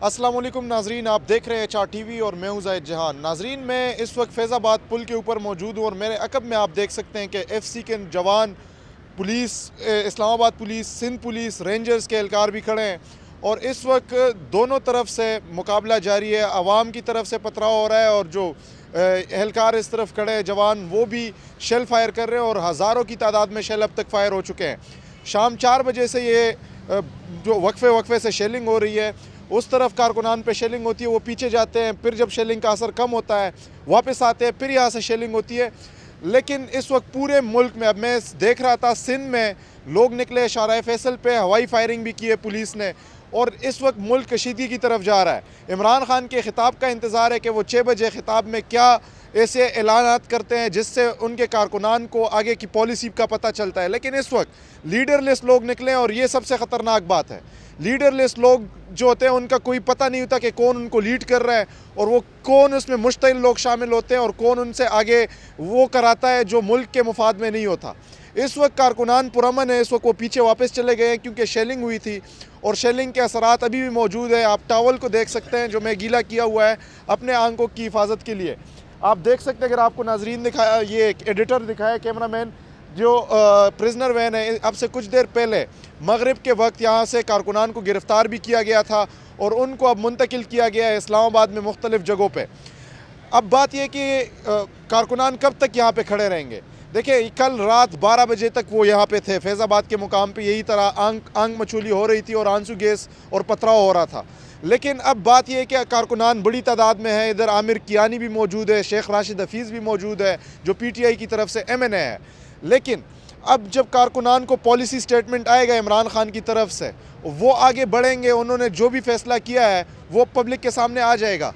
अस्सलाम वालेकुम नाजरीन, आप देख रहे हैं चार टीवी और मैं हूं ज़ाहिद जहान। नाजरीन, मैं इस वक्त फैज़ाबाद पुल के ऊपर मौजूद हूं और मेरे अकब में आप देख सकते हैं कि एफसी के जवान, police, Islamabad police, Sindh police, rangers के एहलकार भी खड़े हैं और इस वक्त दोनों तरफ से मुकाबला जारी है। आवाम की तरफ से पथराव हो रहा है और जो एहलकार इस तरफ खड़े हैं जवान, वो भी शेल फायर कर रहे हैं और हज़ारों की तादाद में शेल अब तक फायर हो चुके हैं। शाम 4 बजे से ये जो वक्फे से शेलिंग हो रही है, उस तरफ कारकुनान पे शेलिंग होती है, वो पीछे जाते हैं, फिर जब शेलिंग का असर कम होता है वापस आते हैं, फिर यहाँ से शेलिंग होती है। लेकिन इस वक्त पूरे मुल्क में, अब मैं देख रहा था सिंध में लोग निकले, शाहराह फैसल पे हवाई फायरिंग भी की है पुलिस ने और इस वक्त मुल्क कशीदगी की तरफ जा रहा है। इमरान खान के खिताब का इंतज़ार है कि वो 6 बजे खिताब में क्या ऐसे ऐलानात करते हैं जिससे उनके कारकुनान को आगे की पॉलिसी का पता चलता है। लेकिन इस वक्त लीडरलेस लोग निकले और ये सबसे ख़तरनाक बात है। लीडरलेस लोग जो होते हैं उनका कोई पता नहीं होता कि कौन उनको लीड कर रहा है और वो कौन उसमें मुश्तइल लोग शामिल होते हैं और कौन उनसे आगे वो कराता है जो मुल्क के मुफाद में नहीं होता। इस वक्त कारकुनान पुरअमन है, इस वक्त वो पीछे वापस चले गए हैं क्योंकि शेलिंग हुई थी और शेलिंग के असरात अभी भी मौजूद है। आप टावल को देख सकते हैं जो मैं गीला किया हुआ है अपने आंखों की हिफाजत के लिए। आप देख सकते हैं, अगर आपको नाजरीन दिखाया, ये एक एडिटर दिखाया, कैमरामैन, जो प्रिजनर वैन है, अब से कुछ देर पहले मगरिब के वक्त यहाँ से कारकुनान को गिरफ़्तार भी किया गया था और उनको अब मुंतकिल किया गया है इस्लामाबाद में मुख्तलिफ़ जगहों पे। अब बात यह कि कारकुनान कब तक यहाँ पे खड़े रहेंगे। देखिए, कल रात 12 बजे तक वो यहाँ पे थे, फैज़ाबाद के मुकाम पे यही तरह आंग मचूली हो रही थी और आंसू गैस और पथराव हो रहा था। लेकिन अब बात यह है कि कारकुनान बड़ी तादाद में है। इधर आमिर कियानी भी मौजूद है, शेख राशिद हफीज़ भी मौजूद है जो PTI की तरफ से MNA है। लेकिन अब जब कारकुनान को पॉलिसी स्टेटमेंट आएगा इमरान खान की तरफ से, वो आगे बढ़ेंगे, उन्होंने जो भी फ़ैसला किया है वो पब्लिक के सामने आ जाएगा।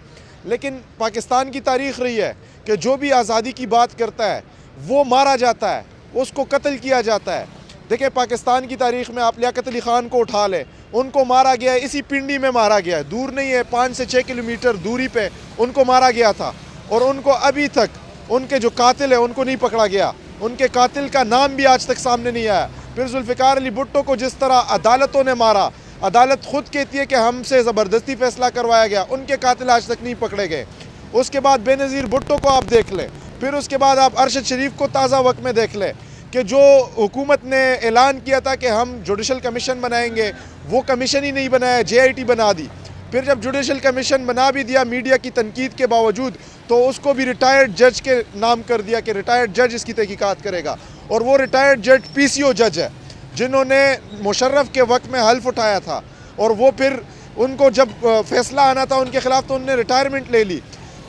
लेकिन पाकिस्तान की तारीख़ रही है कि जो भी आज़ादी की बात करता है वो मारा जाता है, उसको कत्ल किया जाता है। देखिए, पाकिस्तान की तारीख़ में आप लियाकत अली ख़ान को उठा लें, उनको मारा गया है, इसी पिंडी में मारा गया है, दूर नहीं है, 5 से 6 किलोमीटर दूरी पे उनको मारा गया था और उनको अभी तक उनके जो कातिल है उनको नहीं पकड़ा गया। उनके कातिल का नाम भी आज तक सामने नहीं आया। फिर जुल्फ़िकार अली भुट्टो को जिस तरह अदालतों ने मारा, अदालत खुद कहती है कि हमसे ज़बरदस्ती फ़ैसला करवाया गया, उनके कातिल आज तक नहीं पकड़े गए। उसके बाद बेनज़ीर भुट्टो को आप देख लें, फिर उसके बाद आप अरशद शरीफ को ताज़ा वक्त में देख लें कि जो हुकूमत ने ऐलान किया था कि हम जुडिशल कमीशन बनाएंगे, वो कमीशन ही नहीं बनाया, JIT बना दी। फिर जब जुडिशल कमीशन बना भी दिया मीडिया की तनकीद के बावजूद, तो उसको भी रिटायर्ड जज के नाम कर दिया कि रिटायर्ड जज इसकी तहकीकात करेगा। और वो रिटायर्ड जज PCO जज है जिन्होंने मुशर्रफ के वक्त में हल्फ उठाया था और वो फिर उनको जब फैसला आना था उनके ख़िलाफ़ तो उन्होंने रिटायरमेंट ले ली।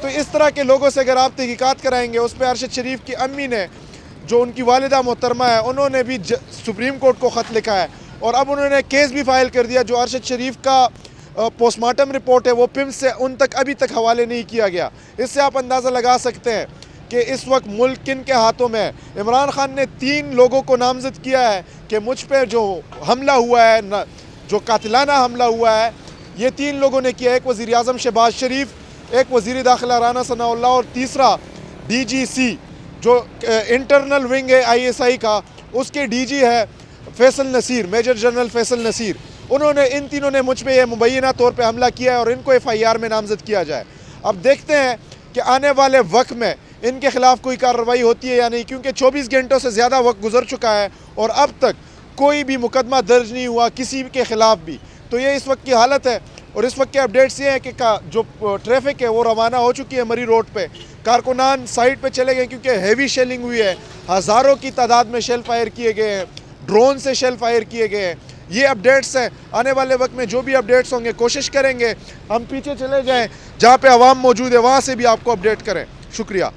तो इस तरह के लोगों से अगर आप तहकीकात कराएंगे, उस पर अरशद शरीफ की अम्मी ने, जो उनकी वालिदा मोहतरमा है, उन्होंने भी सुप्रीम कोर्ट को ख़त लिखा है और अब उन्होंने केस भी फाइल कर दिया। जो अरशद शरीफ का पोस्टमार्टम रिपोर्ट है वो PIMS से उन तक अभी तक हवाले नहीं किया गया। इससे आप अंदाज़ा लगा सकते हैं कि इस वक्त मुल्क किन के हाथों में है। इमरान खान ने 3 लोगों को नामज़द किया है कि मुझ पर जो हमला हुआ है, जो कातिलाना हमला हुआ है, ये 3 लोगों ने किया। एक वज़ीर आज़म शहबाज शरीफ, एक वज़ीर दाखिला राना सनाउल्लाह और तीसरा DGC जो इंटरनल विंग है ISI का, उसके DG है फैसल नसीर, मेजर जनरल फैसल नसीर। उन्होंने, इन तीनों ने मुझ पे ये मुबैना तौर पे हमला किया है और इनको FIR में नामज़द किया जाए। अब देखते हैं कि आने वाले वक्त में इनके ख़िलाफ़ कोई कार्रवाई होती है या नहीं, क्योंकि 24 घंटों से ज़्यादा वक्त गुजर चुका है और अब तक कोई भी मुकदमा दर्ज नहीं हुआ किसी के ख़िलाफ़ भी। तो ये इस वक्त की हालत है और इस वक्त के अपडेट्स ये हैं कि जो ट्रैफिक है वो रवाना हो चुकी है मरी रोड पे। कारकुनान साइड पे चले गए क्योंकि हैवी शेलिंग हुई है, हज़ारों की तादाद में शेल फायर किए गए हैं, ड्रोन से शेल फायर किए गए हैं। ये अपडेट्स हैं। आने वाले वक्त में जो भी अपडेट्स होंगे कोशिश करेंगे हम पीछे चले जाएं, जहाँ पे आवाम मौजूद है वहाँ से भी आपको अपडेट करें। शुक्रिया।